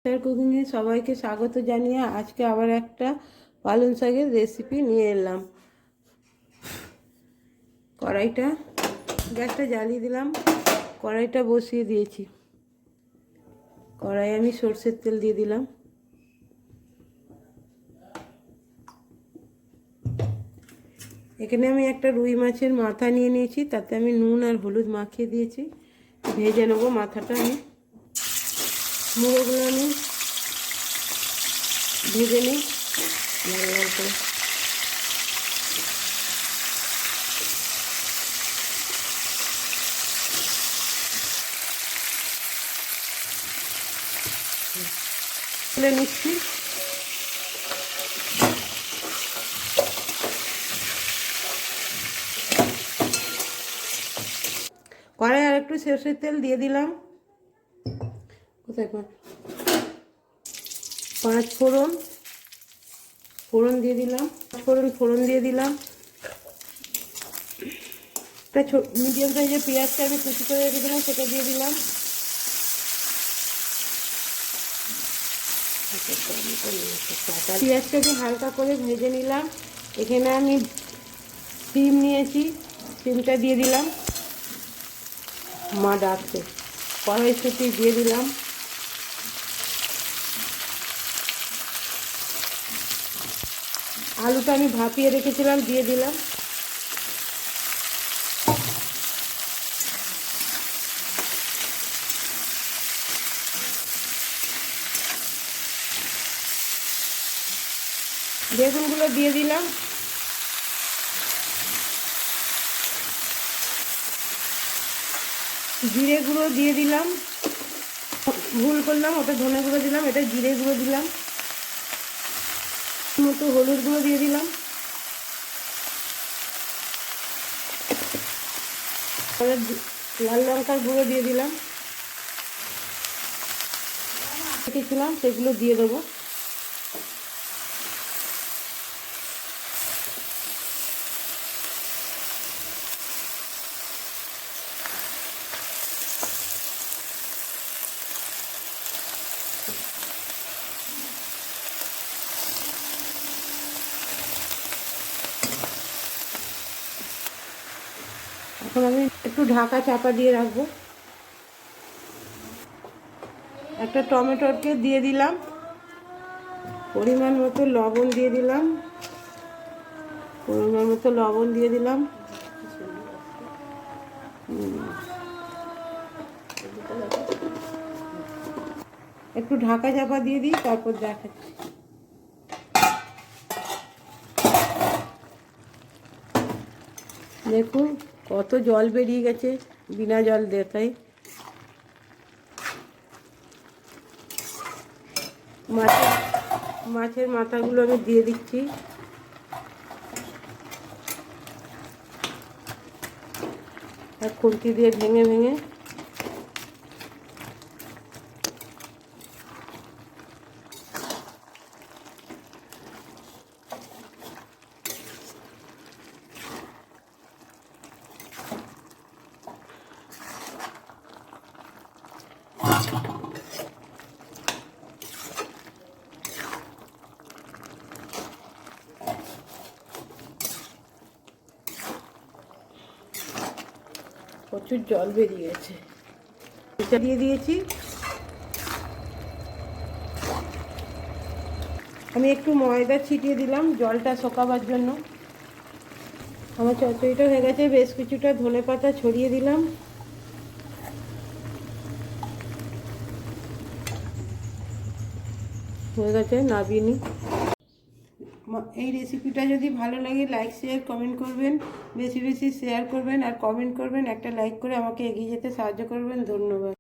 Sir কুকিংয়ে সবাইকে স্বাগত জানিয়ে আজকে আবার একটা পালং শাকের রেসিপি নিয়ে এলাম। কড়াইটা গ্যাসটা জ্বালিয়ে দিলাম, কড়াইটা বসিয়ে দিয়েছি। কড়াই আমি সরষের তেল দিয়ে দিলাম। এখানে আমি একটা রুই মাছের মাথা নিয়ে নিয়েছি, তাতে আমি নুন আর হলুদ মাখিয়ে দিয়েছি। ভেজে নেবো মাথাটা। আমি মুড়োগুলো আমি ভেজে নিই লাল লাল করে। তুলে নিচ্ছি। কড়াই আর একটু সরষের তেল দিয়ে দিলাম। কোথায় পাঁচ ফোড়ন দিয়ে দিলাম। ফোড়ন দিয়ে দিলাম। একটা মিডিয়াম সাইজের পেঁয়াজটা আমি কুচি করে রেখে দিলাম, সেটা দিয়ে দিলাম। পেঁয়াজটাকে হালকা করে ভেজে নিলাম। এখানে আমি সিম নিয়েছি, সিমটা দিয়ে দিলাম। মা ডাকছে। কড়াইশুঁটি দিয়ে দিলাম। আলুটা আমি ভাপিয়ে রেখেছিলাম, দিয়ে দিলাম। বেগুনগুলো দিয়ে দিলাম। জিরে গুঁড়ো দিয়ে দিলাম। ভুল করলাম, ওটা ধনে গুঁড়ো দিলাম, এটা জিরে গুঁড়ো দিলাম। মতো হলুদ গুঁড়ো দিয়ে দিলাম। লাল লঙ্কার গুঁড়ো দিয়ে দিলাম। রেখেছিলাম সেগুলো দিয়ে দেবো। এখন আমি একটু ঢাকা চাপা দিয়ে রাখবো। একটা টমেটোকে দিয়ে দিলাম। পরিমাণ মতো লবণ দিয়ে দিলাম। একটু ঢাকা চাপা দিয়ে দিই, তারপর দেখাচ্ছি। দেখুন কত জল বেরিয়ে গেছে বিনা জল দেখাই। মাছের মাথাগুলো আমি দিয়ে দিচ্ছি। আর খুন্তি দিয়ে ভেঙে ভেঙে প্রচুর জল বেরিয়ে গেছে। এটা দিয়ে দিয়েছি। আমি একটু ময়দা ছিটিয়ে দিলাম জলটা শুকাবার জন্য। আমার চচ্চড়িটা হয়ে গেছে। বেশ কিছুটা ধনেপাতা ছড়িয়ে দিলাম। হয়ে গেছে, নাবিয়ে নিই। এই রেসিপিটা যদি ভালো লাগে লাইক শেয়ার কমেন্ট করবেন, বেশি বেশি শেয়ার করবেন আর কমেন্ট করবেন। একটা লাইক করে আমাকে এগিয়ে যেতে সাহায্য করবেন। ধন্যবাদ।